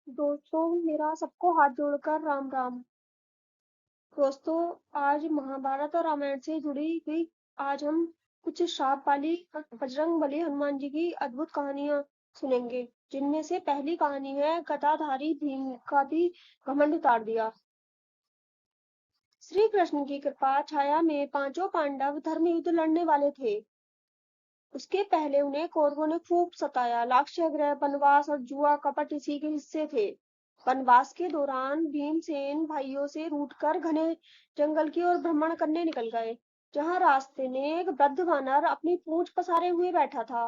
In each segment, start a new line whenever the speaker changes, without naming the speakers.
दोस्तों, मेरा सबको हाथ जोड़कर राम राम। दोस्तों, आज महाभारत और रामायण से जुड़ी हुई आज हम कुछ श्राप वाली बजरंग बली हनुमान जी की अद्भुत कहानियां सुनेंगे, जिनमें से पहली कहानी है गदाधारी भीम का भी घमंड उतार दिया। श्री कृष्ण की कृपा छाया में पांचों पांडव धर्म युद्ध लड़ने वाले थे। उसके पहले उन्हें कौरवों ने खूब सताया। लाक्षागृह, वनवास और जुआ कपट इसी के हिस्से थे। वनवास के दौरान भीमसेन भाइयों से रूठकर घने जंगल की ओर भ्रमण करने निकल गए, जहां रास्ते में एक वृद्ध वानर अपनी पूंछ पसारे हुए बैठा था।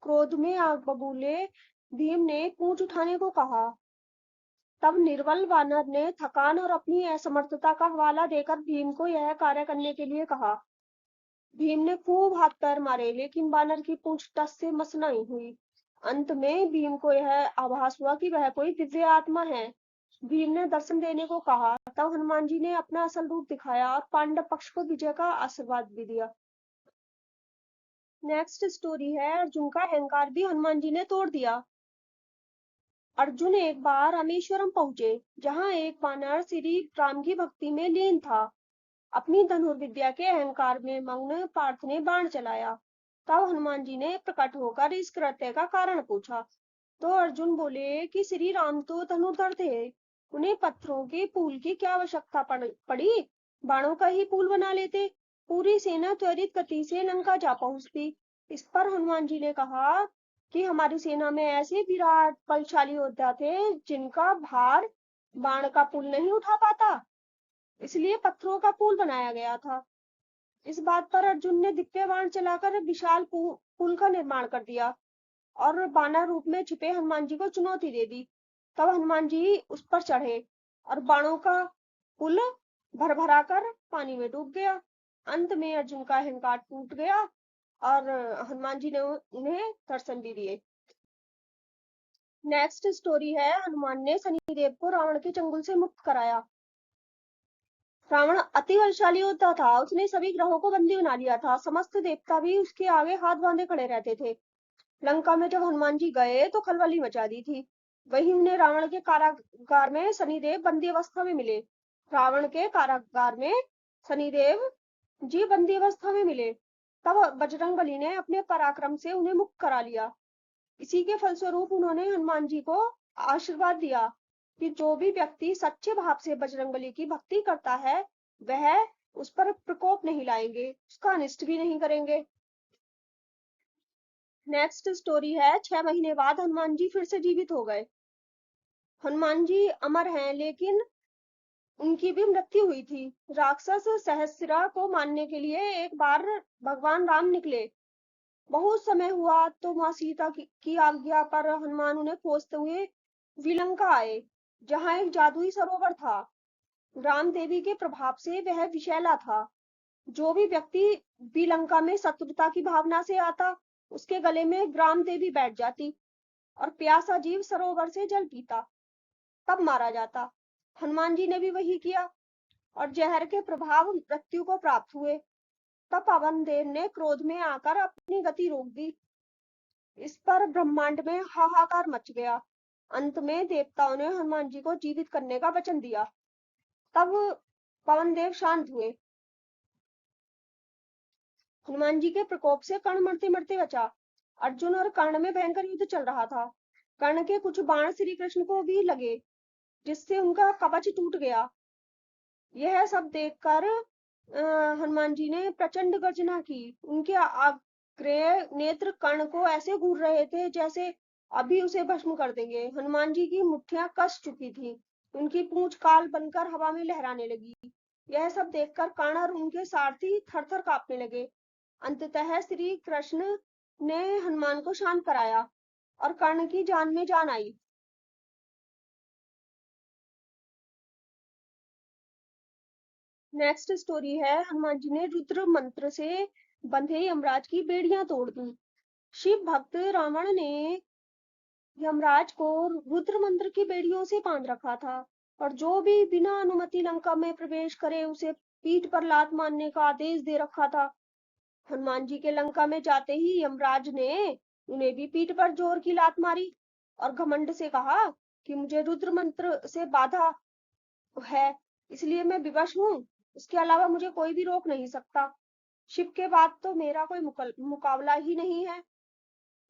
क्रोध में आग बबूले भीम ने पूंछ उठाने को कहा। तब निर्बल वानर ने थकान और अपनी असमर्थता का हवाला देकर भीम को यह कार्य करने के लिए कहा। भीम ने खूब हाथ पैर मारे, लेकिन बानर की पूंछ टस से मस नहीं हुई। अंत में भीम को यह आभास हुआ कि वह कोई दिव्य आत्मा है। भीम ने दर्शन देने को कहा। तब हनुमान जी ने अपना असल रूप दिखाया और पांडव पक्ष को विजय का आशीर्वाद भी दिया। नेक्स्ट स्टोरी है अर्जुन का अहंकार भी हनुमान जी ने तोड़ दिया। अर्जुन एक बार रामेश्वरम पहुंचे, जहां एक वानर श्री राम की भक्ति में लीन था। अपनी धनुर्विद्या के अहंकार में मग्न पार्थ ने बाण चलाया। तब हनुमान जी ने प्रकट होकर इस कृत्य का कारण पूछा। तो अर्जुन बोले कि श्री राम तो धनुर्धर थे, उन्हें पत्थरों के पुल की क्या आवश्यकता पड़ी, बाणों का ही पुल बना लेते, पूरी सेना त्वरित गति से लंका जा पहुंचती। इस पर हनुमान जी ने कहा कि हमारी सेना में ऐसे विराट बलशाली योद्धा थे, जिनका भार बाण का पुल नहीं उठा पाता, इसलिए पत्थरों का पुल बनाया गया था। इस बात पर अर्जुन ने दिव्य बाण चलाकर विशाल पुल का निर्माण कर दिया और बानर रूप में छिपे हनुमान जी को चुनौती दे दी। तब हनुमान जी उस पर चढ़े और बाणों का पुल भर भरा कर पानी में डूब गया। अंत में अर्जुन का अहंकार टूट गया और हनुमान जी ने उन्हें दर्शन भी दिए। नेक्स्ट स्टोरी है हनुमान ने शनिदेव को रावण के चंगुल से मुक्त कराया। रावण अति बलशाली योद्धा था। उसने सभी ग्रहों को बंदी बना लिया था। समस्त देवता भी उसके आगे हाथ बांधे खड़े रहते थे। लंका में जब हनुमान जी गए तो खलबली मचा दी थी। वहीं उन्हें रावण के कारागार में शनिदेव बंदी अवस्था में मिले। रावण के कारागार में शनिदेव जी बंदी अवस्था में मिले। तब बजरंगबली ने अपने पराक्रम से उन्हें मुक्त करा लिया। इसी के फलस्वरूप उन्होंने हनुमान जी को आशीर्वाद दिया कि जो भी व्यक्ति सच्चे भाव से बजरंगबली की भक्ति करता है, वह उस पर प्रकोप नहीं लाएंगे, उसका अनिष्ट भी नहीं करेंगे। नेक्स्ट स्टोरी है 6 महीने बाद हनुमान जी फिर से जीवित हो गए। हनुमान जी अमर हैं, लेकिन उनकी भी मृत्यु हुई थी। राक्षस सहस्रा को मारने के लिए एक बार भगवान राम निकले। बहुत समय हुआ तो माँ सीता की आज्ञा पर हनुमान उन्हें खोजते हुए विलंका आए, जहाँ एक जादुई सरोवर था। राम देवी के प्रभाव से वह विषैला था। जो भी व्यक्ति विलंका में शत्रुता की भावना से आता, उसके गले में ग्राम देवी बैठ जाती और प्यासा जीव सरोवर से जल पीता, तब मारा जाता। हनुमान जी ने भी वही किया और जहर के प्रभाव मृत्यु को प्राप्त हुए। तब पवन देव ने क्रोध में आकर अपनी गति रोक दी। इस पर ब्रह्मांड में हाहाकार मच गया। अंत में देवताओं ने हनुमान जी को जीवित करने का वचन दिया। तब पवन देव शांत हुए। हनुमान जी के प्रकोप से कर्ण मरते मरते बचा। अर्जुन और कर्ण में भयंकर युद्ध चल रहा था। कर्ण के कुछ बाण श्री कृष्ण को भी लगे, जिससे उनका कवच टूट गया। यह सब देखकर हनुमान जी ने प्रचंड गर्जना की। उनके आग्नेय नेत्र कर्ण को ऐसे घूर रहे थे जैसे अभी उसे भस्म कर देंगे। हनुमान जी की मुट्ठियां कस चुकी थी। उनकी पूंछ काल बनकर हवा में लहराने लगी। यह सब देखकर कर्ण और उनके सारथी थर थर कांपने लगे। अंततः श्री कृष्ण ने हनुमान को शांत कराया और कर्ण की जान में जान आई। नेक्स्ट स्टोरी है हनुमान जी ने रुद्र मंत्र से बंधे यमराज की बेड़ियां तोड़ दी। शिव भक्त रावण ने यमराज को रुद्र मंत्र की बेड़ियों से बांध रखा था और जो भी बिना अनुमति लंका में प्रवेश करे, उसे पीठ पर लात मारने का आदेश दे रखा था। हनुमान जी के लंका में जाते ही यमराज ने उन्हें भी पीठ पर जोर की लात मारी और घमंड से कहा कि मुझे रुद्र मंत्र से बाधा है, इसलिए मैं विवश हूँ। इसके अलावा मुझे कोई भी रोक नहीं सकता। शिव के बाद तो मेरा कोई मुकाबला ही नहीं है।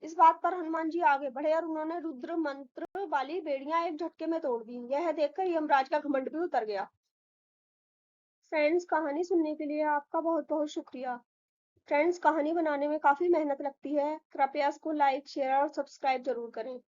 इस बात पर हनुमान जी आगे बढ़े और उन्होंने रुद्र मंत्र वाली बेड़ियां एक झटके में तोड़ दी। यह देखकर यमराज का घमंड भी उतर गया। फ्रेंड्स, कहानी सुनने के लिए आपका बहुत बहुत शुक्रिया। फ्रेंड्स, कहानी बनाने में काफी मेहनत लगती है। कृपया इसको लाइक, शेयर और सब्सक्राइब जरूर करें।